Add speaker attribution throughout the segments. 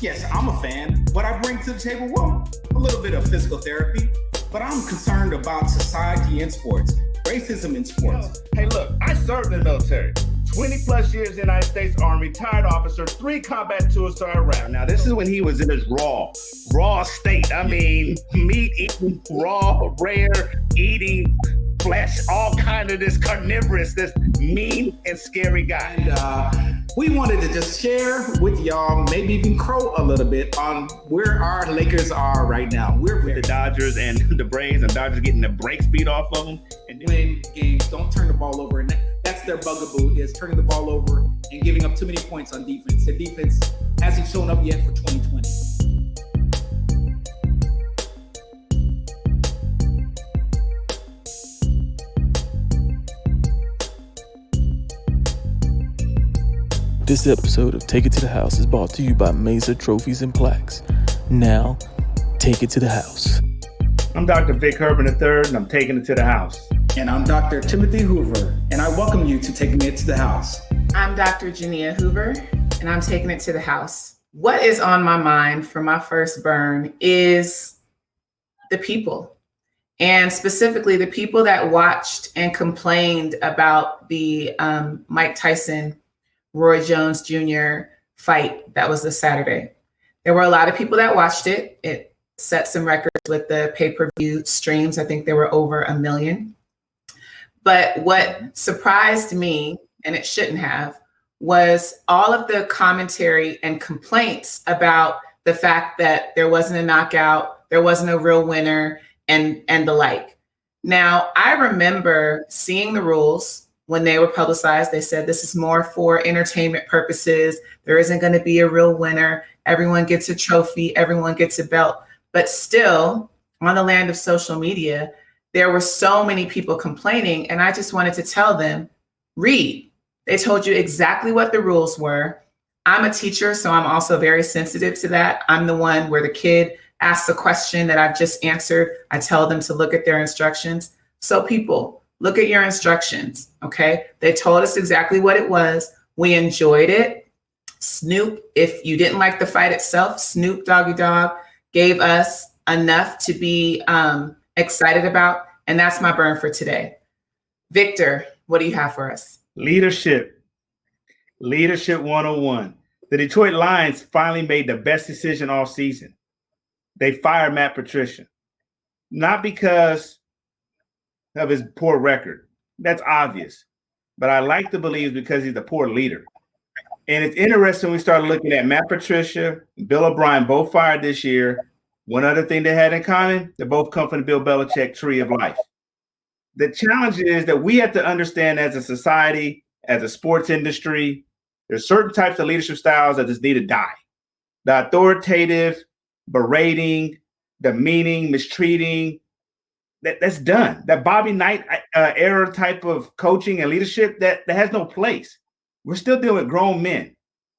Speaker 1: Yes, I'm a fan. What I bring to the table, well, a little bit of physical therapy, but I'm concerned about society in sports, racism in sports.
Speaker 2: Hey, look, I served in the military. 20 plus years in the United States Army, retired officer, 3 combat two-star round. Now, this is when he was in his raw state. I mean, meat eating, raw, rare, eating flesh, all kind of this carnivorous, this mean and scary guy.
Speaker 1: And we wanted to just share with y'all, maybe even crow a little bit on where our Lakers are right now. We're
Speaker 2: with the Dodgers and the Braves, and Dodgers getting the brakes beat off of them.
Speaker 1: And win games, don't turn the ball over. And that's their bugaboo, is turning the ball over and giving up too many points on defense. The defense hasn't shown up yet for 2020.
Speaker 3: This episode of Take It to the House is brought to you by Mesa Trophies and Plaques. Now, take it to the house.
Speaker 2: I'm Dr. Vic Herman III, and I'm taking it to the house.
Speaker 1: And I'm Dr. Timothy Hoover, and I welcome you to Taking It to the House.
Speaker 4: I'm Dr. Jania Hoover, and I'm taking it to the house. What is on my mind for my first burn is the people, and specifically the people that watched and complained about the Mike Tyson Roy Jones Jr. fight that was this Saturday. There were a lot of people that watched it. It set some records with the pay-per-view streams. I think there were over 1 million. But what surprised me, and it shouldn't have, was all of the commentary and complaints about the fact that there wasn't a knockout, there wasn't a real winner, and the like. Now, I remember seeing the rules when they were publicized. They said this is more for entertainment purposes. There isn't going to be a real winner. Everyone gets a trophy. Everyone gets a belt. But still, on the land of social media, there were so many people complaining. And I just wanted to tell them, read. They told you exactly what the rules were. I'm a teacher, so I'm also very sensitive to that. I'm the one where the kid asks a question that I've just answered. I tell them to look at their instructions. So people, look at your instructions, okay? They told us exactly what it was. We enjoyed it. Snoop, if you didn't like the fight itself, Snoop Doggy Dogg gave us enough to be excited about. And that's my burn for today. Victor, what do you have for us?
Speaker 2: Leadership 101. The Detroit Lions finally made the best decision all season. They fired Matt Patricia. Not because of his poor record. That's obvious. But I like to believe because he's a poor leader. And it's interesting, we started looking at Matt Patricia, Bill O'Brien, both fired this year. One other thing they had in common, they both come from the Bill Belichick tree of life. The challenge is that we have to understand as a society, as a sports industry, there's certain types of leadership styles that just need to die. The authoritative, berating, demeaning, mistreating, that's done. That Bobby Knight era type of coaching and leadership, that has no place. We're still dealing with grown men.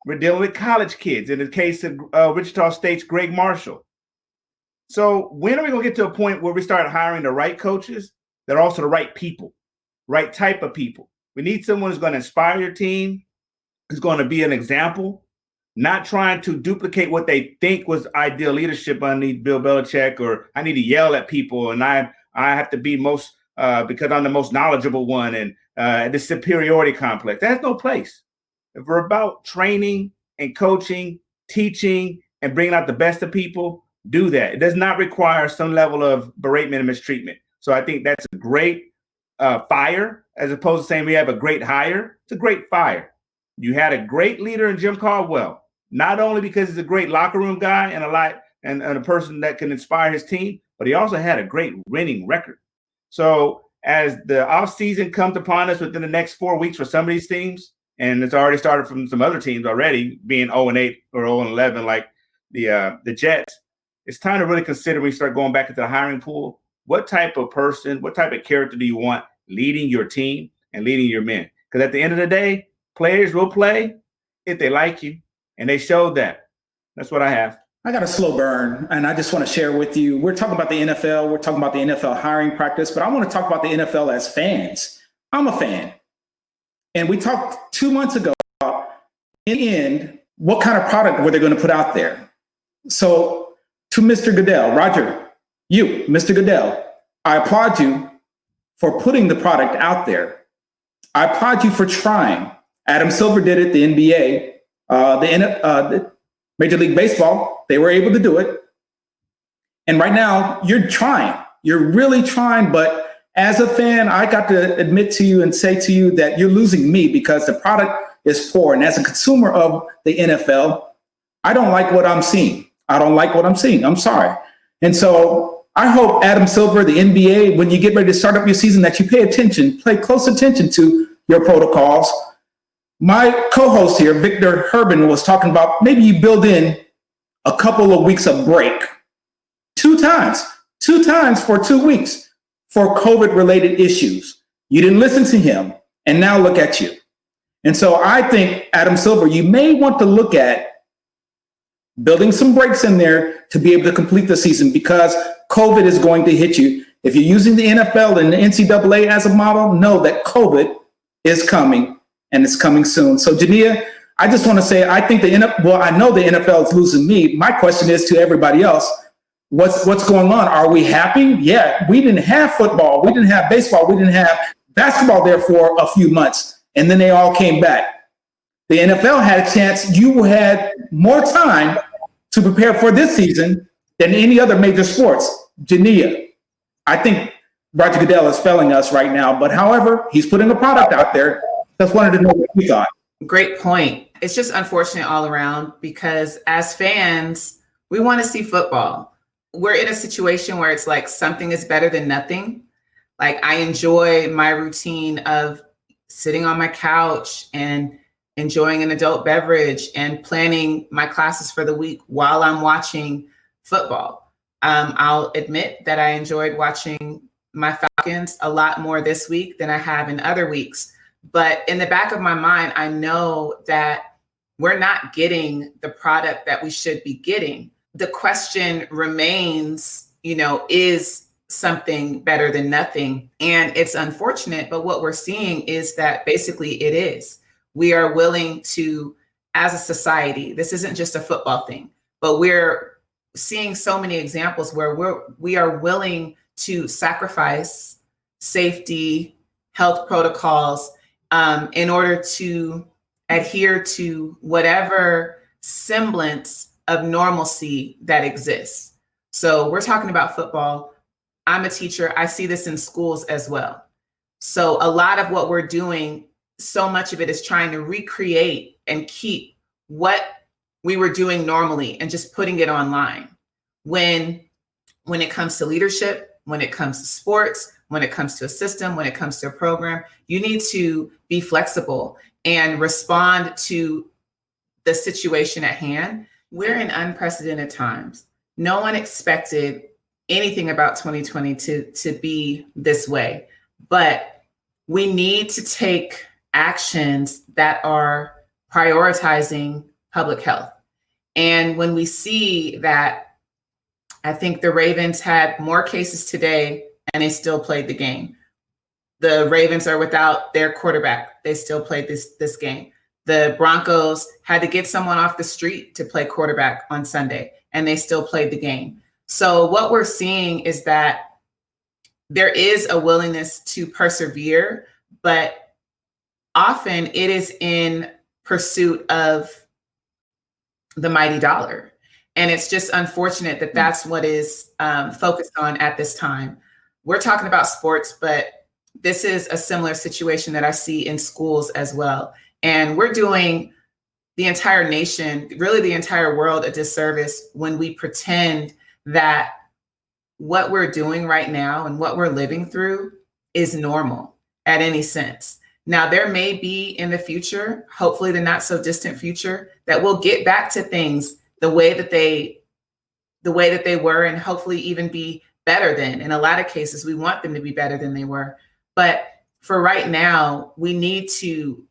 Speaker 2: We're dealing with college kids. In the case of Wichita State's Greg Marshall. So when are we going to get to a point where we start hiring the right coaches that are also the right people, right type of people? We need someone who's going to inspire your team, who's going to be an example, not trying to duplicate what they think was ideal leadership underneath Bill Belichick, or I need to yell at people and I have to be most because I'm the most knowledgeable one, and this superiority complex. That has no place. If we're about training and coaching, teaching, and bringing out the best of people, do that. It does not require some level of beratement and mistreatment. So I think that's a great fire, as opposed to saying we have a great hire. It's a great fire. You had a great leader in Jim Caldwell, not only because he's a great locker room guy and a person that can inspire his team, but he also had a great winning record. So as the offseason comes upon us within the next 4 weeks for some of these teams, and it's already started from some other teams already, being 0-8 or 0-11 like the Jets, it's time to really consider when we start going back into the hiring pool, what type of person, what type of character do you want leading your team and leading your men? Because at the end of the day, players will play if they like you, and they showed that. That's what I have.
Speaker 1: I got a slow burn, and I just want to share with you. We're talking about the NFL. We're talking about the NFL hiring practice, but I want to talk about the NFL as fans. I'm a fan. And we talked 2 months ago about, in the end, what kind of product were they going to put out there? So to Mr. Goodell, Roger, you, Mr. Goodell, I applaud you for putting the product out there. I applaud you for trying. Adam Silver did it, the NBA, the Major League Baseball, they were able to do it. And right now, you're trying. You're really trying. But as a fan, I got to admit to you and say to you that you're losing me because the product is poor. And as a consumer of the NFL, I don't like what I'm seeing. I don't like what I'm seeing. I'm sorry. And so I hope Adam Silver, the NBA, when you get ready to start up your season, that you pay close attention to your protocols. My co-host here, Victor Herbin, was talking about maybe you build in a couple of weeks of break. Two times for 2 weeks for COVID-related issues. You didn't listen to him, and now look at you. And so I think, Adam Silver, you may want to look at building some breaks in there to be able to complete the season because COVID is going to hit you. If you're using the NFL and the NCAA as a model, know that COVID is coming and it's coming soon. So Jania, I just want to say, I think I know the NFL is losing me. My question is to everybody else, what's going on? Are we happy? Yeah, we didn't have football. We didn't have baseball. We didn't have basketball there for a few months. And then they all came back. The NFL had a chance. You had more time to prepare for this season than any other major sports. Jania, I think Roger Goodell is failing us right now. But however, he's putting a product out there. Just wanted to know what you thought.
Speaker 4: Great point. It's just unfortunate all around because as fans, we want to see football. We're in a situation where it's like something is better than nothing. Like I enjoy my routine of sitting on my couch and enjoying an adult beverage and planning my classes for the week while I'm watching football. I'll admit that I enjoyed watching my Falcons a lot more this week than I have in other weeks. But in the back of my mind, I know that we're not getting the product that we should be getting. The question remains, is something better than nothing? And it's unfortunate, but what we're seeing is that basically it is. We are willing to, as a society, this isn't just a football thing, but we're seeing so many examples where we are willing to sacrifice safety, health protocols, in order to adhere to whatever semblance of normalcy that exists. So we're talking about football. I'm a teacher. I see this in schools as well. So a lot of what we're doing, so much of it is trying to recreate and keep what we were doing normally and just putting it online. When it comes to leadership, when it comes to sports, when it comes to a system, when it comes to a program, you need to be flexible and respond to the situation at hand. We're in unprecedented times. No one expected anything about 2020 to be this way, but we need to take actions that are prioritizing public health. And when we see that, I think the Ravens had more cases today and they still played the game. The Ravens are without their quarterback. They still played this game. The Broncos had to get someone off the street to play quarterback on Sunday, and they still played the game. So what we're seeing is that there is a willingness to persevere, but often it is in pursuit of the mighty dollar. And it's just unfortunate that that's what is focused on at this time. We're talking about sports, but this is a similar situation that I see in schools as well. And we're doing the entire nation, really the entire world, a disservice when we pretend that what we're doing right now and what we're living through is normal at any sense. Now, there may be in the future, hopefully the not so distant future, that we'll get back to things the way that they were, and hopefully even be better than. In a lot of cases, we want them to be better than they were. But for right now, we need to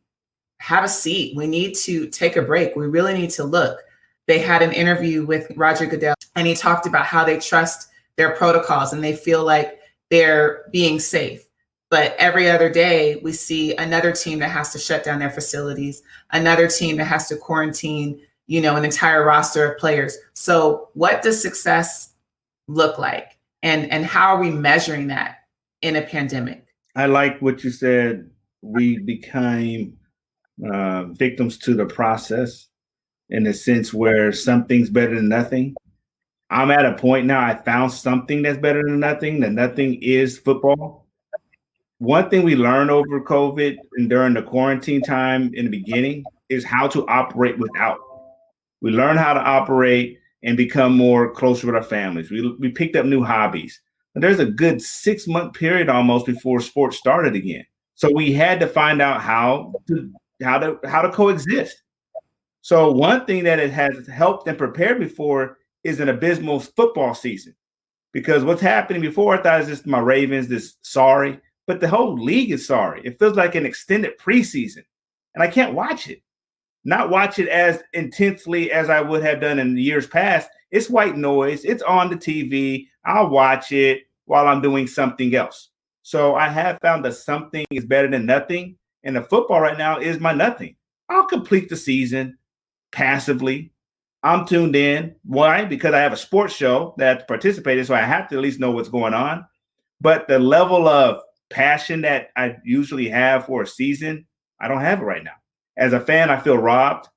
Speaker 4: have a seat. We need to take a break. We really need to look. They had an interview with Roger Goodell, and he talked about how they trust their protocols and they feel like they're being safe. But every other day, we see another team that has to shut down their facilities, another team that has to quarantine, an entire roster of players. So what does success look like? And how are we measuring that in a pandemic?
Speaker 2: I like what you said. We became victims to the process in the sense where something's better than nothing. I'm at a point now, I found something that's better than nothing. That nothing is football. One thing we learned over COVID and during the quarantine time in the beginning is how to operate without. We learned how to operate and become more closer with our families. We picked up new hobbies. But there's a good 6-month period almost before sports started again. So we had to find out how to coexist. So one thing that it has helped and prepared me for is an abysmal football season. Because what's happening before, I thought it was just my Ravens, this sorry, but the whole league is sorry. It feels like an extended preseason, and I can't watch it. Not watch it as intensely as I would have done in the years past. It's white noise. It's on the TV. I'll watch it while I'm doing something else. So I have found that something is better than nothing. And the football right now is my nothing. I'll complete the season passively. I'm tuned in. Why? Because I have a sports show that I have to participate in, so I have to at least know what's going on. But the level of passion that I usually have for a season, I don't have it right now. As a fan, I feel robbed.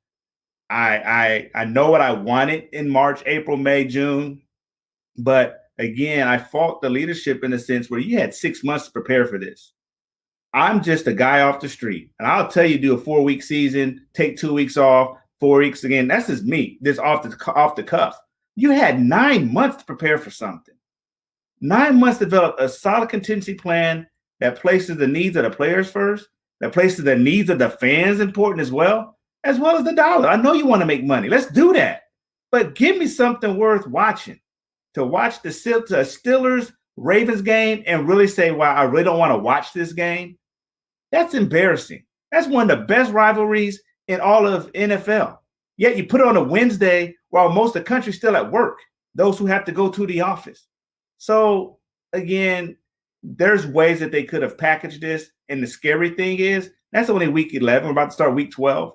Speaker 2: I know what I wanted in March, April, May, June. But again, I fault the leadership in the sense where you had 6 months to prepare for this. I'm just a guy off the street. And I'll tell you, do a 4-week season, take 2 weeks off, 4 weeks again. That's just me, this off the cuff. You had 9 months to prepare for something. 9 months to develop a solid contingency plan that places the needs of the players first, that places the needs of the fans important as well as the dollar. I know you want to make money. Let's do that. But give me something worth watching. To watch the Steelers Ravens game and really say, wow, I really don't want to watch this game. That's embarrassing. That's one of the best rivalries in all of NFL. Yet you put it on a Wednesday while most of the country's still at work, those who have to go to the office. So again, there's ways that they could have packaged this. And the scary thing is that's only week 11. We're about to start week 12.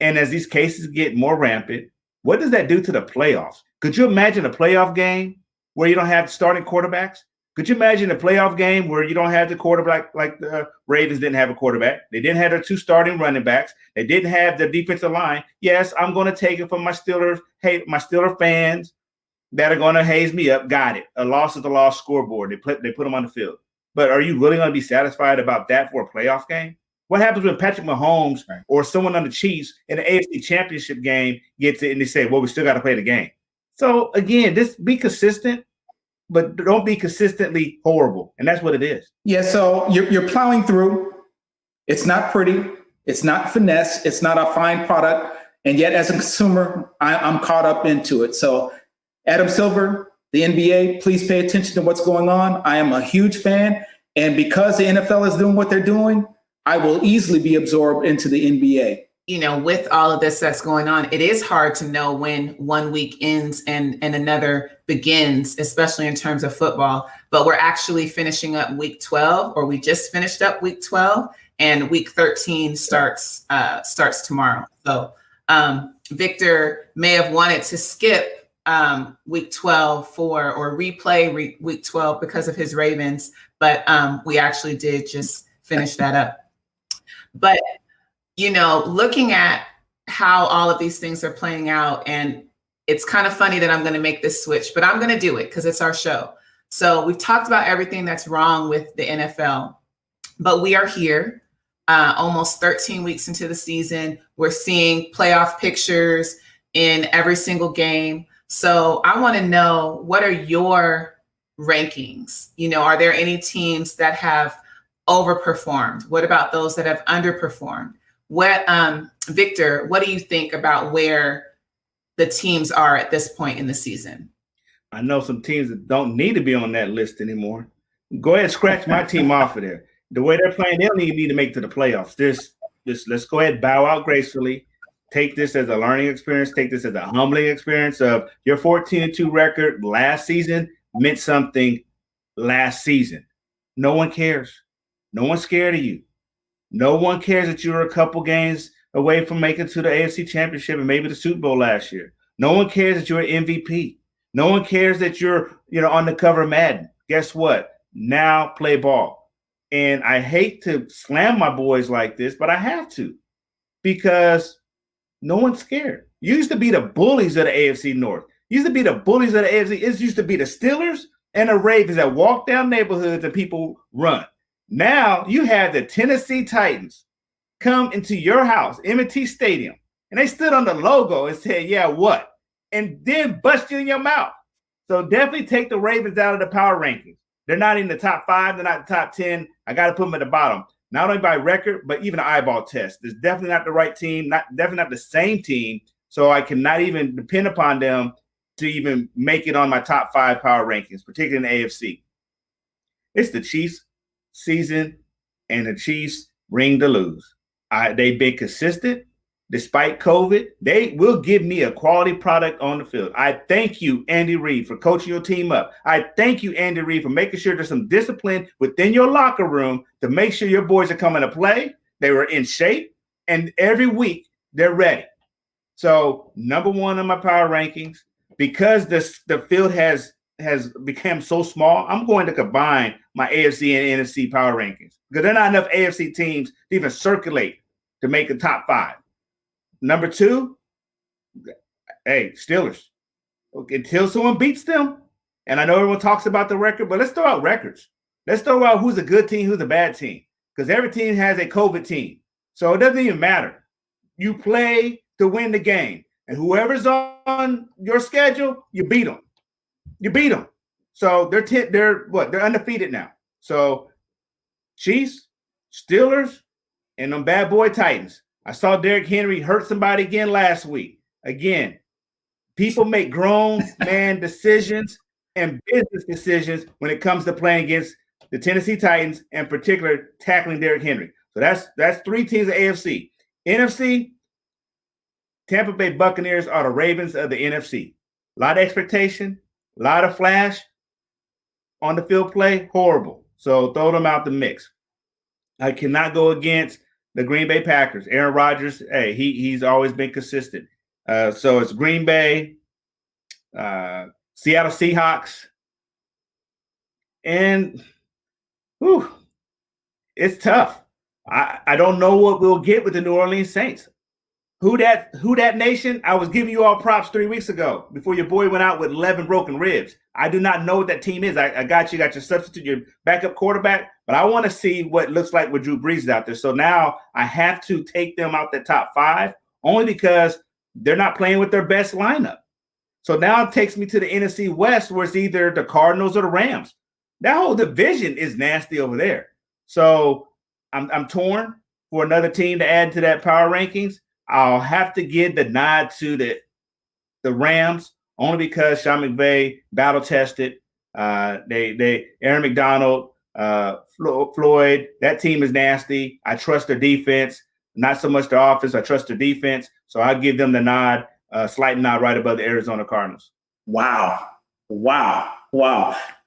Speaker 2: And as these cases get more rampant, what does that do to the playoffs? Could you imagine a playoff game where you don't have starting quarterbacks? Could you imagine a playoff game where you don't have the quarterback, like the Ravens didn't have a quarterback? They didn't have their 2 starting running backs. They didn't have the defensive line. Yes, I'm going to take it from my Steelers, my Steeler fans that are going to haze me up. Got it. A loss is a loss scoreboard. They put them on the field. But are you really going to be satisfied about that for a playoff game? What happens when Patrick Mahomes or someone on the Chiefs in the AFC Championship game gets it and they say, well, we still got to play the game? So again, just be consistent, but don't be consistently horrible. And that's what it is.
Speaker 1: Yeah, so you're plowing through. It's not pretty. It's not finesse. It's not a fine product. And yet as a consumer, I'm caught up into it. So Adam Silver, the NBA, please pay attention to what's going on. I am a huge fan. And because the NFL is doing what they're doing, I will easily be absorbed into the NBA.
Speaker 4: With all of this that's going on, it is hard to know when one week ends and another begins, especially in terms of football. But we're actually finishing up week 12, or we just finished up week 12, and week 13 starts tomorrow. So Victor may have wanted to skip week 12 or replay week 12 because of his Ravens, but we actually did just finish that up. But looking at how all of these things are playing out, and it's kind of funny that I'm going to make this switch, but I'm going to do it because it's our show. So we've talked about everything that's wrong with the NFL, but we are here almost 13 weeks into the season. We're seeing playoff pictures in every single game. So I want to know, what are your rankings? Are there any teams that have overperformed? What about those that have underperformed? Victor, what do you think about where the teams are at this point in the season?
Speaker 2: I know some teams that don't need to be on that list anymore. Go ahead and scratch my team off of there. The way they're playing, they don't need to make it to the playoffs. Let's go ahead, bow out gracefully. Take this as a learning experience. Take this as a humbling experience of your 14-2 record last season meant something last season. No one cares. No one's scared of you. No one cares that you're a couple games away from making it to the AFC Championship and maybe the Super Bowl last year. No one cares that you're an MVP. No one cares that you're, on the cover of Madden. Guess what? Now play ball. And I hate to slam my boys like this, but I have to, because no one's scared. You used to be the bullies of the AFC North. Used to be the bullies of the AFC. It used to be the Steelers and the Ravens that walk down neighborhoods and people run. Now you have the Tennessee Titans come into your house, M&T Stadium, and they stood on the logo and said, yeah, what? And then bust you in your mouth. So definitely take the Ravens out of the power rankings. They're not in the top 5. They're not the top 10. I got to put them at the bottom. Not only by record, but even an eyeball test. It's definitely not the right team, definitely not the same team. So I cannot even depend upon them to even make it on my top 5 power rankings, particularly in the AFC. It's the Chiefs season, and the Chiefs ring to lose. They've been consistent despite COVID. They will give me a quality product on the field. I thank you, Andy Reid, for coaching your team up. I thank you, Andy Reid, for making sure there's some discipline within your locker room to make sure your boys are coming to play. They were in shape, and every week they're ready. So number 1 on my power rankings, because the field has become so small, I'm going to combine my AFC and NFC power rankings because there are not enough AFC teams to even circulate to make the top 5. Number 2, hey, Steelers. Until someone beats them, and I know everyone talks about the record, but let's throw out records. Let's throw out who's a good team, who's a bad team, because every team has a COVID team. So it doesn't even matter. You play to win the game, and whoever's on your schedule, you beat them. You beat them. So they're undefeated now. So Chiefs, Steelers, and them bad boy Titans. I saw Derrick Henry hurt somebody again last week. Again, people make grown man decisions and business decisions when it comes to playing against the Tennessee Titans, and particularly tackling Derrick Henry. So that's 3 teams of AFC. NFC, Tampa Bay Buccaneers are the Ravens of the NFC. A lot of expectation, a lot of flash on the field play, horrible. So throw them out the mix. I cannot go against the Green Bay Packers. Aaron Rodgers, hey, he's always been consistent. So it's Green Bay, Seattle Seahawks, and it's tough. I don't know what we'll get with the New Orleans Saints. Who that nation? I was giving you all props 3 weeks ago before your boy went out with 11 broken ribs. I do not know what that team is. I got your substitute, your backup quarterback, but I want to see what it looks like with Drew Brees out there. So now I have to take them out the top 5 only because they're not playing with their best lineup. So now it takes me to the NFC West, where it's either the Cardinals or the Rams. That whole division is nasty over there. So I'm torn for another team to add to that power rankings. I'll have to give the nod to the Rams only because Sean McVay battle tested. Aaron McDonald, Floyd, that team is nasty. I trust their defense, not so much their offense. I trust their defense. So I'll give them the nod, slight nod right above the Arizona Cardinals.
Speaker 1: Wow.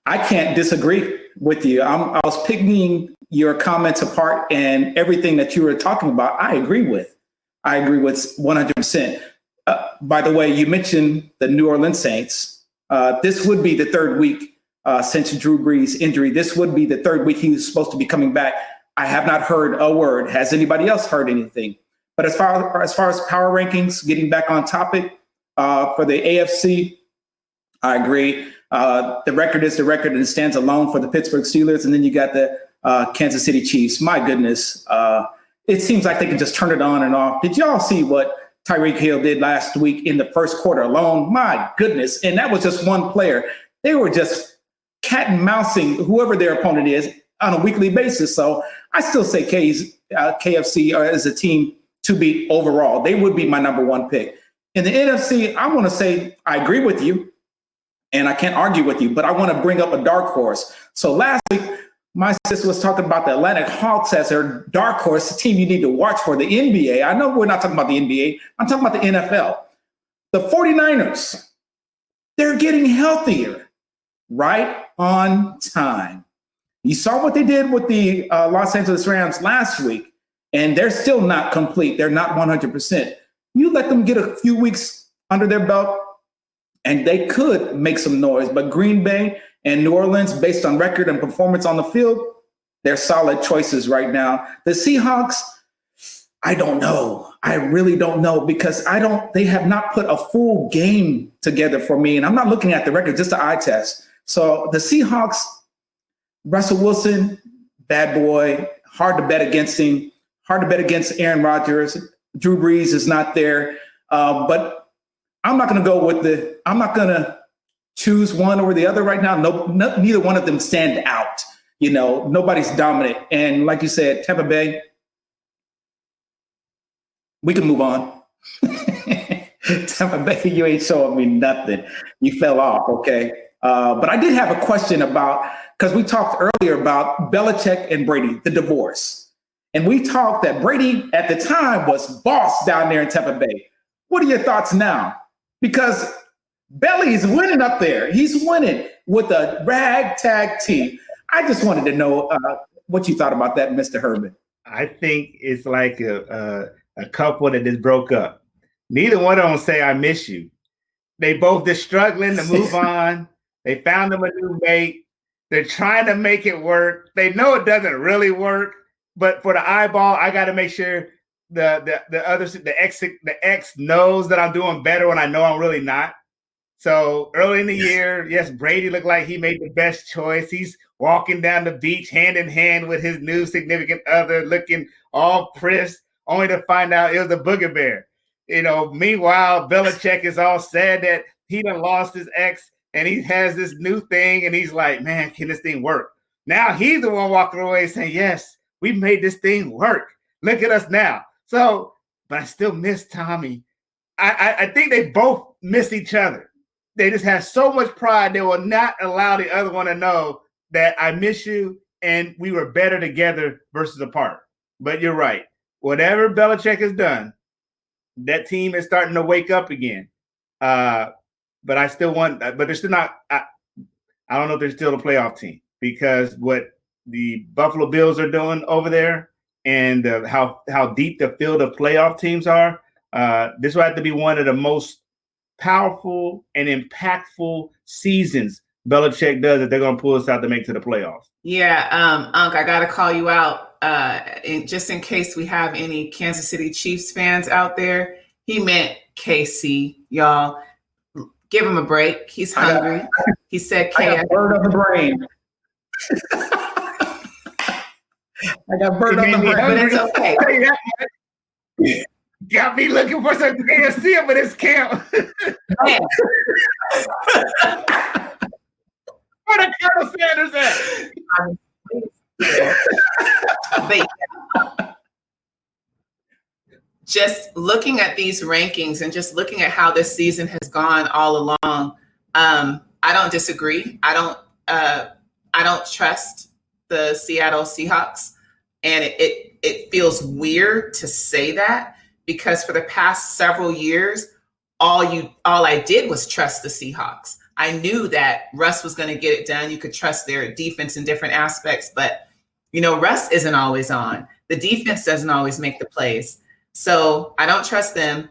Speaker 1: I can't disagree with you. I was picking your comments apart, and everything that you were talking about, I agree with 100%. By the way, you mentioned the New Orleans Saints. This would be the 3rd week since Drew Brees' injury. This would be the 3rd week he was supposed to be coming back. I have not heard a word. Has anybody else heard anything? But as far as power rankings, getting back on topic, for the AFC, I agree. The record is the record, and it stands alone for the Pittsburgh Steelers. And then you got the Kansas City Chiefs. My goodness. It seems like they can just turn it on and off. Did y'all see what Tyreek Hill did last week in the first quarter alone? My goodness. And that was just one player. They were just cat and mousing whoever their opponent is on a weekly basis. So I still say KFC as a team to beat overall. They would be my number 1 pick. In the NFC, I want to say I agree with you, and I can't argue with you, but I want to bring up a dark horse. So last week, my sister was talking about the Atlantic Hawks as her dark horse, the team you need to watch for the NBA. I know we're not talking about the NBA. I'm talking about the NFL. The 49ers, they're getting healthier right on time. You saw what they did with the Los Angeles Rams last week, and they're still not complete. They're not 100%. You let them get a few weeks under their belt, and they could make some noise. But Green Bay and New Orleans, based on record and performance on the field, they're solid choices right now. The Seahawks, I don't know. I really don't know, because they have not put a full game together for me. And I'm not looking at the record, just the eye test. So the Seahawks, Russell Wilson, bad boy, hard to bet against him, hard to bet against Aaron Rodgers. Drew Brees is not there. But I'm not going to go with I'm not going to choose one over the other right now. Neither one of them stand out. Nobody's dominant. And like you said, Tampa Bay, we can move on. Tampa Bay, you ain't showing me nothing. You fell off, okay? But I did have a question because we talked earlier about Belichick and Brady, the divorce. And we talked that Brady at the time was boss down there in Tampa Bay. What are your thoughts now? Because Belly's winning up there. He's winning with a ragtag team. I just wanted to know what you thought about that, Mr. Herman.
Speaker 2: I think it's like a couple that just broke up. Neither one of them say, I miss you. They both just struggling to move on. They found them a new mate. They're trying to make it work. They know it doesn't really work, but for the eyeball, I got to make sure the ex knows that I'm doing better when I know I'm really not. So early in the year, yes, Brady looked like he made the best choice. He's walking down the beach hand in hand with his new significant other, looking all pressed, only to find out it was a booger bear. Meanwhile, Belichick is all sad that he done lost his ex and he has this new thing, and he's like, man, can this thing work? Now he's the one walking away saying, yes, we made this thing work. Look at us now. So, but I still miss Tommy. I think they both miss each other. They just have so much pride, they will not allow the other one to know that I miss you and we were better together versus apart. But you're right. Whatever Belichick has done, that team is starting to wake up again. But I still want, but they're still not, I don't know if they're still a playoff team, because what the Buffalo Bills are doing over there and how deep the field of playoff teams are, this will have to be one of the most powerful and impactful seasons Belichick does if they're going to pull us out to make to the playoffs.
Speaker 4: Yeah, Unc, I got to call you out just in case we have any Kansas City Chiefs fans out there. He meant KC, y'all. Give him a break. He's hungry. He said K.
Speaker 1: I got bird on the brain. I got bird on the brain.
Speaker 4: But it's okay.
Speaker 2: Got me looking for some KFC up in this camp. Where the Colonel Sanders at?
Speaker 4: But yeah, just looking at these rankings and just looking at how this season has gone all along, I don't disagree. I don't trust the Seattle Seahawks, and it feels weird to say that, because for the past several years, all I did was trust the Seahawks. I knew that Russ was going to get it done. You could trust their defense in different aspects, but Russ isn't always on. The defense doesn't always make the plays. So I don't trust them.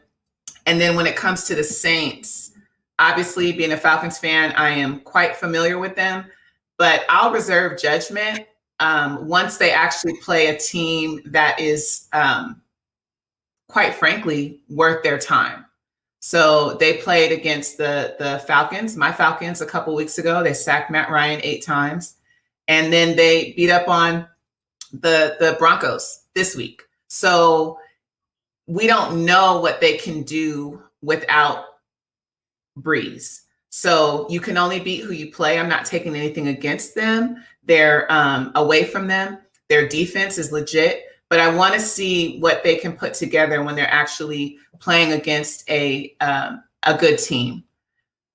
Speaker 4: And then when it comes to the Saints, obviously being a Falcons fan, I am quite familiar with them, but I'll reserve judgment once they actually play a team that is quite frankly worth their time. So they played against the Falcons, my Falcons, a couple weeks ago. They sacked Matt Ryan 8 times. And then they beat up on the Broncos this week. So we don't know what they can do without Breeze. So you can only beat who you play. I'm not taking anything against them. They're away from them. Their defense is legit. But I want to see what they can put together when they're actually playing against a good team.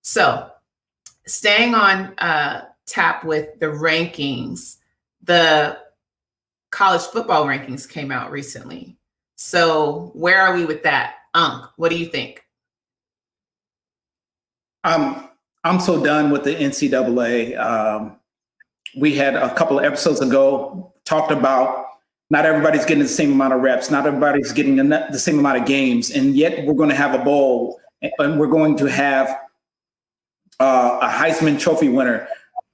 Speaker 4: So staying on tap with the rankings, the college football rankings came out recently. So where are we with that? What do you think?
Speaker 1: I'm so done with the NCAA. We had a couple of episodes ago talked about Not everybody's getting the same amount of reps. Not everybody's getting the same amount of games. And yet we're going to have a bowl, and we're going to have a Heisman Trophy winner.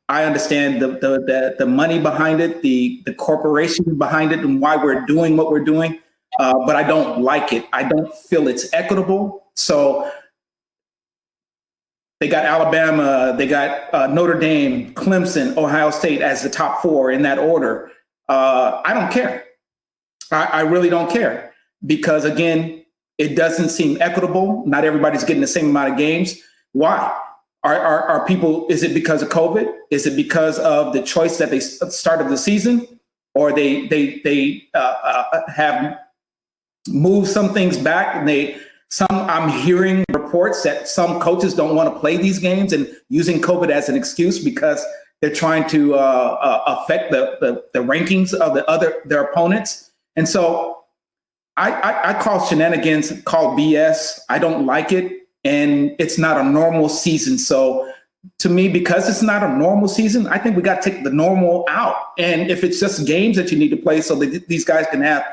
Speaker 1: I understand the money behind it, the corporation behind it, and why we're doing what we're doing. But I don't like it. I don't feel it's equitable. So they got Alabama, they got Notre Dame, Clemson, Ohio State as the top four in that order. I don't care. I really don't care, because again, it doesn't seem equitable. Not everybody's getting the same amount of games. Why? Are people, is it because of COVID? Is it because of the choice that they started the season? Or they have moved some things back, and I'm hearing reports that some coaches don't want to play these games and using COVID as an excuse because they're trying to affect the rankings of their opponents. And so I call shenanigans, call BS. I don't like it. And it's not a normal season. So to me, because it's not a normal season, I think we got to take the normal out. And if it's just games that you need to play so that these guys can have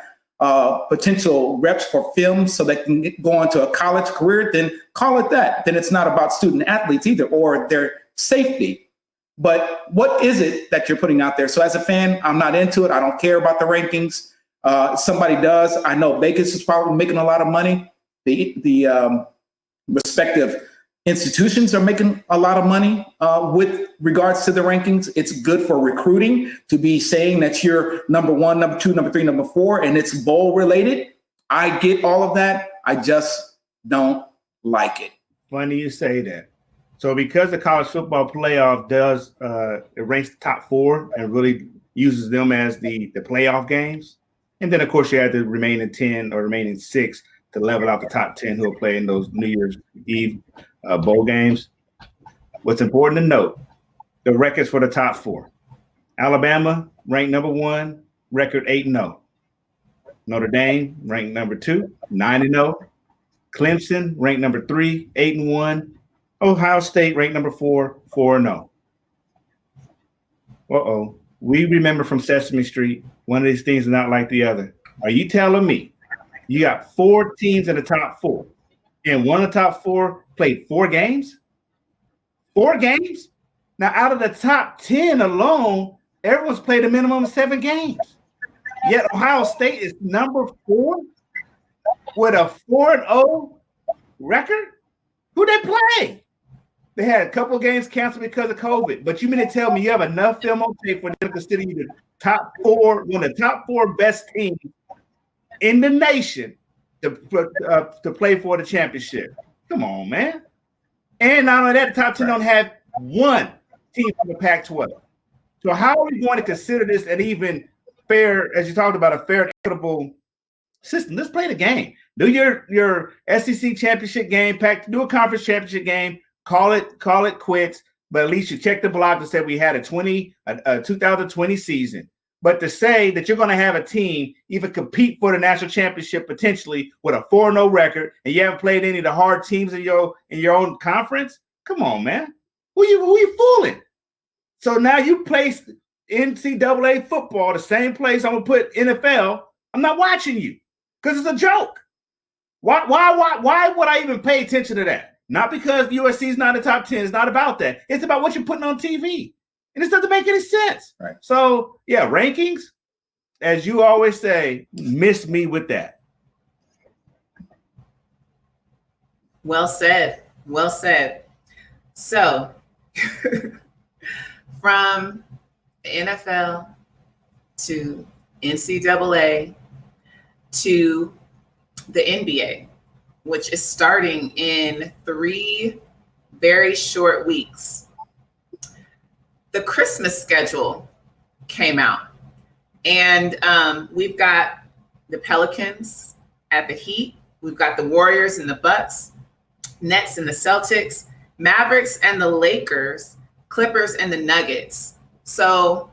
Speaker 1: potential reps for film so they can go on to a college career, then call it that. Then it's not about student athletes either, or their safety. But what is it that you're putting out there? So as a fan, I'm not into it. I don't care about the rankings. Somebody does. I know Vegas is probably making a lot of money. The respective institutions are making a lot of money with regards to the rankings. It's good for recruiting to be saying that you're number one, number two, number three, number four, and it's bowl related. I get all of that. I just don't like it.
Speaker 2: Funny you say that. So because the college football playoff does it ranks the top four and really uses them as the playoff games, and then of course you have the remaining 10 or remaining 6 to level out the top 10 who will play in those New Year's Eve bowl games. What's important to note, the records for the top 4. Alabama ranked number 1, record 8-0. Notre Dame ranked number 2, 9-0. Clemson ranked number 3, 8-1. Ohio State ranked number 4, 4-0. We remember from Sesame Street, one of these things is not like the other. Are you telling me you got 4 teams in the top 4, and one of the top 4 played 4 games? 4 games? Now, out of the top 10 alone, everyone's played a minimum of 7 games. Yet Ohio State is number 4 with a 4-0 record. Who they play? They had a couple of games canceled because of COVID. But you mean to tell me you have enough film on tape for them to consider you the top 4, one of the top 4 best teams in the nation to play for the championship? Come on, man. And not only that, the top 10 don't have one team from the Pac-12. So how are we going to consider this an even fair, as you talked about, a fair and equitable system? Let's play the game. Do your SEC championship game, do a conference championship game, call it quits, but at least you check the block and say we had a 2020 season. But to say that you're going to have a team even compete for the national championship potentially with a 4-0 record, and you haven't played any of the hard teams in your own conference, come on, man. Who you fooling? So now you place NCAA football the same place I'm gonna put NFL. I'm not watching you because it's a joke. Why would I even pay attention to that? Not because USC is not in the top 10. It's not about that. It's about what you're putting on TV. And this doesn't make any sense.
Speaker 1: Right. So,
Speaker 2: yeah, rankings, as you always say, miss me with that.
Speaker 4: Well said. Well said. So, from the NFL to NCAA to the NBA, which is starting in 3 very short weeks. The Christmas schedule came out, and we've got the Pelicans at the Heat. We've got the Warriors and the Bucks, Nets and the Celtics, Mavericks and the Lakers, Clippers and the Nuggets. So,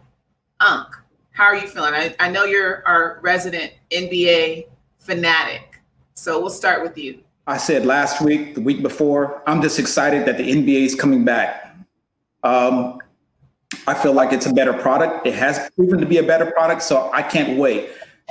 Speaker 4: Unc, how are you feeling? I know you're our resident NBA fanatic, so we'll start with you.
Speaker 1: I said last week, the week before, I'm just excited that the NBA is coming back. I feel like it's a better product. It has proven to be a better product, so I can't wait.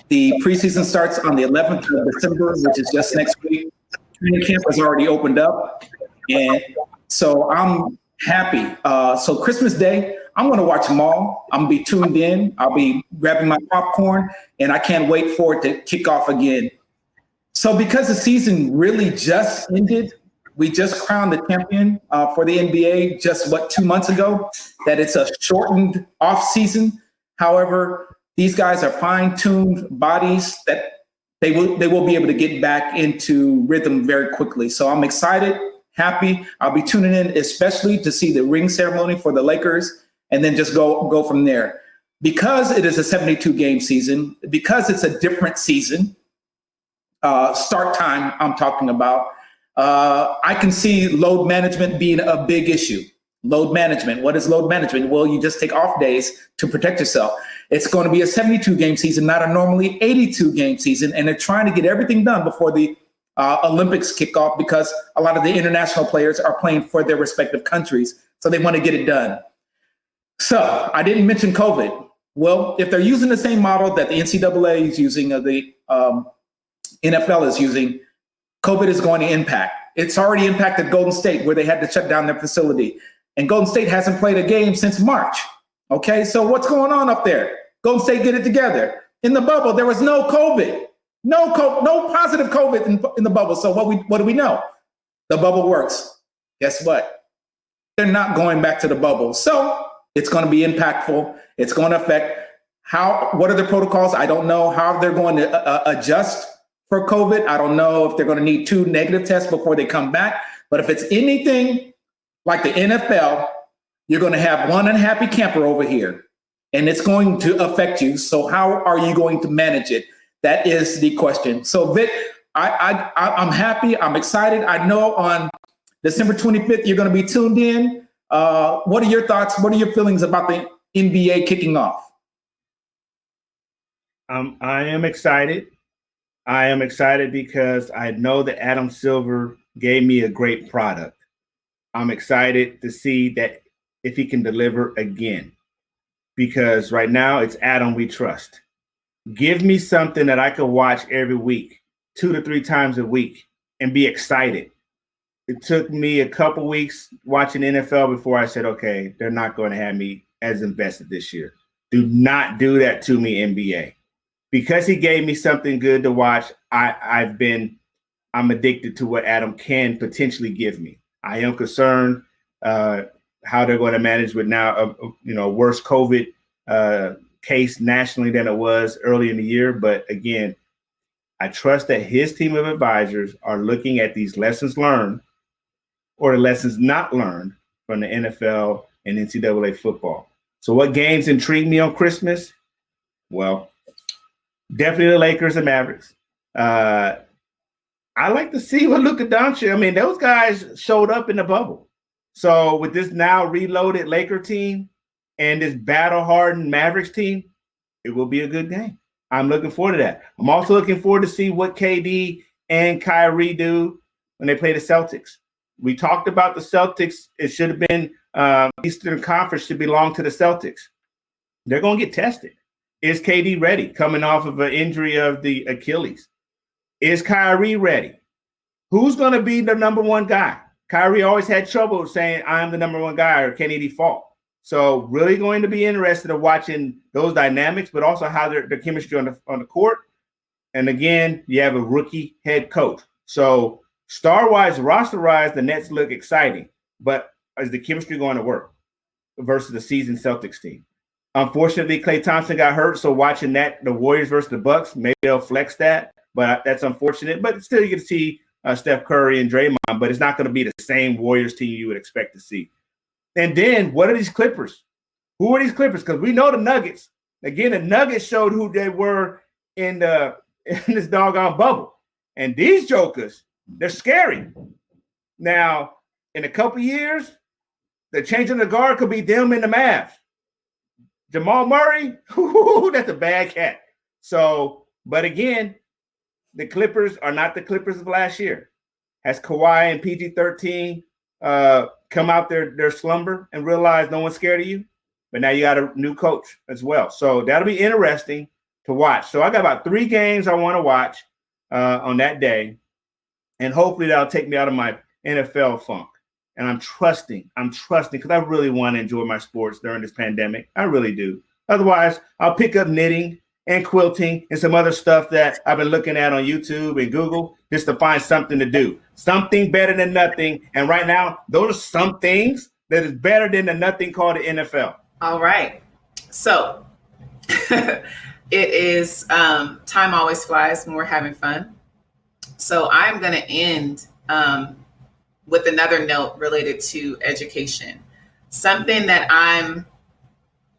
Speaker 1: The preseason starts on the 11th of December, which is just next week. Training camp has already opened up. And so I'm happy. So Christmas Day, I'm going to watch them all. I'm going to be tuned in. I'll be grabbing my popcorn, and I can't wait for it to kick off again. So because the season really just ended, we just crowned the champion for the NBA just 2 months ago, that it's a shortened off season. However, these guys are fine-tuned bodies that they will be able to get back into rhythm very quickly. So I'm excited, happy. I'll be tuning in, especially to see the ring ceremony for the Lakers, and then just go from there. Because it is a 72-game season, because it's a different season, start time I'm talking about, I can see load management being a big issue. Load management. What is load management? Well, you just take off days to protect yourself. It's going to be a 72-game season, not a normally 82-game season. And they're trying to get everything done before the Olympics kick off, because a lot of the international players are playing for their respective countries. So they want to get it done. So I didn't mention COVID. Well, if they're using the same model that the NCAA is using, or the NFL is using, COVID is going to impact. It's already impacted Golden State, where they had to shut down their facility. And Golden State hasn't played a game since March. Okay, so what's going on up there? Golden State, get it together. In the bubble, there was no COVID, no positive COVID in the bubble. So what do we know? The bubble works. Guess what? They're not going back to the bubble. So it's going to be impactful. It's going to affect what are the protocols? I don't know how they're going to adjust for COVID. I don't know if they're going to need 2 negative tests before they come back. But if it's anything like the NFL, you're going to have one unhappy camper over here, and it's going to affect you. So how are you going to manage it? That is the question. So Vic, I'm happy. I'm excited. I know on December 25th, you're going to be tuned in. What are your thoughts? What are your feelings about the NBA kicking off?
Speaker 2: I am excited. I am excited because I know that Adam Silver gave me a great product. I'm excited to see that if he can deliver again, because right now it's Adam we trust. Give me something that I can watch every week, 2 to 3 times a week, and be excited. It took me a couple weeks watching NFL before I said, okay, they're not going to have me as invested this year. Do not do that to me, NBA. Because he gave me something good to watch, I'm addicted to what Adam can potentially give me. I am concerned how they're going to manage with now a worse COVID case nationally than it was early in the year. But again, I trust that his team of advisors are looking at these lessons learned or the lessons not learned from the NFL and NCAA football. So what games intrigue me on Christmas? Well, definitely the Lakers and Mavericks. I like to see what Luka Doncic. I mean, those guys showed up in the bubble. So with this now reloaded Laker team and this battle-hardened Mavericks team, it will be a good game. I'm looking forward to that. I'm also looking forward to see what KD and Kyrie do when they play the Celtics. We talked about the Celtics. It should have been Eastern Conference should belong to the Celtics. They're going to get tested. Is KD ready coming off of an injury of the Achilles? Is Kyrie ready? Who's going to be the number one guy? Kyrie always had trouble saying, I'm the number one guy, or can he default? So really going to be interested in watching those dynamics, but also how their chemistry on the court. And again, you have a rookie head coach. So star-wise, roster-wise, the Nets look exciting. But is the chemistry going to work versus the seasoned Celtics team? Unfortunately, Klay Thompson got hurt. So watching that, the Warriors versus the Bucks, maybe they'll flex that. But that's unfortunate. But still, you get to see Steph Curry and Draymond. But it's not going to be the same Warriors team you would expect to see. And then, what are these Clippers? Who are these Clippers? Because we know the Nuggets. Again, the Nuggets showed who they were in this doggone bubble. And these jokers, they're scary. Now, in a couple years, the change in the guard could be them and the Mavs. Jamal Murray, that's a bad cat. So, but again, the Clippers are not the Clippers of last year. Has Kawhi and PG-13 come out their slumber and realize no one's scared of you? But now you got a new coach as well. So that'll be interesting to watch. So I got about 3 games I want to watch on that day. And hopefully that'll take me out of my NFL funk. And I'm trusting because I really want to enjoy my sports during this pandemic. I really do. Otherwise, I'll pick up knitting and quilting and some other stuff that I've been looking at on YouTube and Google just to find something to do. Something better than nothing. And right now, those are some things that is better than the nothing called the NFL.
Speaker 4: All right. So it is time always flies when we're having fun. So I'm going to end with another note related to education. Something that I'm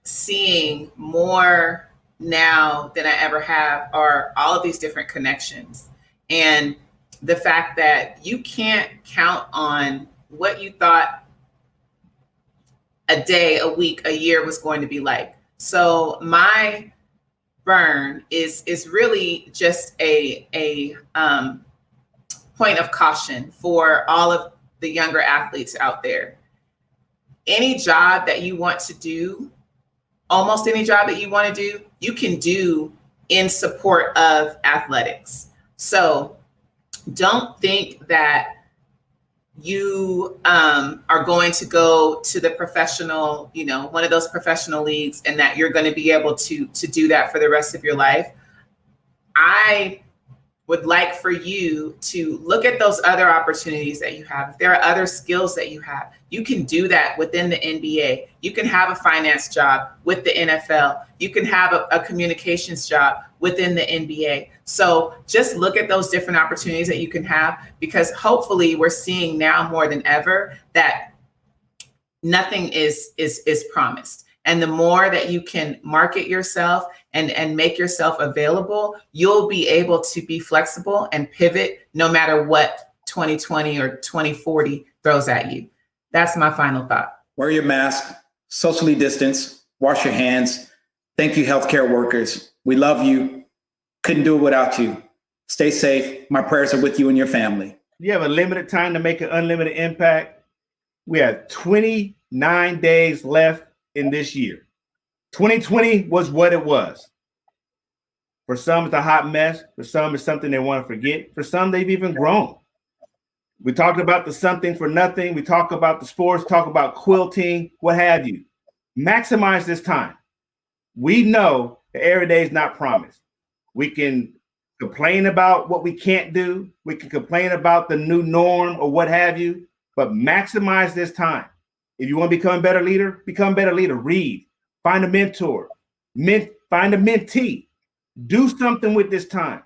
Speaker 4: seeing more now than I ever have are all of these different connections. And the fact that you can't count on what you thought a day, a week, a year was going to be like. So my burn is really just a point of caution for all of the younger athletes out there. Any job that you want to do, almost any job that you want to do, you can do in support of athletics. So don't think that you are going to go to the professional, one of those professional leagues, and that you're going to be able to do that for the rest of your life. I would like for you to look at those other opportunities that you have. If there are other skills that you have, you can do that within the NBA. You can have a finance job with the NFL. You can have a communications job within the NBA. So just look at those different opportunities that you can have, because hopefully we're seeing now more than ever that nothing is promised. And the more that you can market yourself and make yourself available, you'll be able to be flexible and pivot no matter what 2020 or 2040 throws at you. That's my final thought.
Speaker 1: Wear your mask, socially distance, wash your hands. Thank you, healthcare workers. We love you. Couldn't do it without you. Stay safe. My prayers are with you and your family.
Speaker 2: You have a limited time to make an unlimited impact. We have 29 days left in this year. 2020 was what it was. For some, it's a hot mess. For some, it's something they want to forget. For some, they've even grown. We talked about the something for nothing. We talk about the sports, talk about quilting, what have you. Maximize this time. We know that every day is not promised. We can complain about what we can't do. We can complain about the new norm or what have you, but maximize this time. If you want to become a better leader, become a better leader. Read, find a mentor, find a mentee. Do something with this time.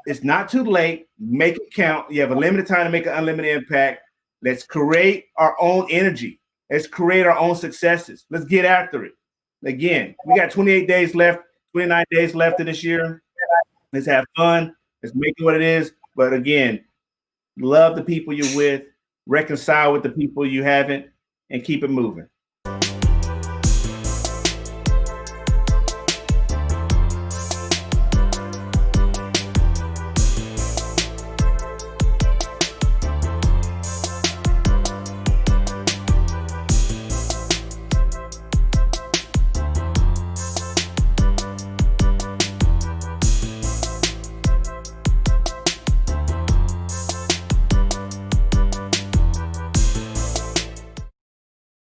Speaker 2: It's not too late. Make it count. You have a limited time to make an unlimited impact. Let's create our own energy. Let's create our own successes. Let's get after it. Again, we got 28 days left, 29 days left in this year. Let's have fun. Let's make it what it is. But again, love the people you're with, reconcile with the people you haven't, and keep it moving.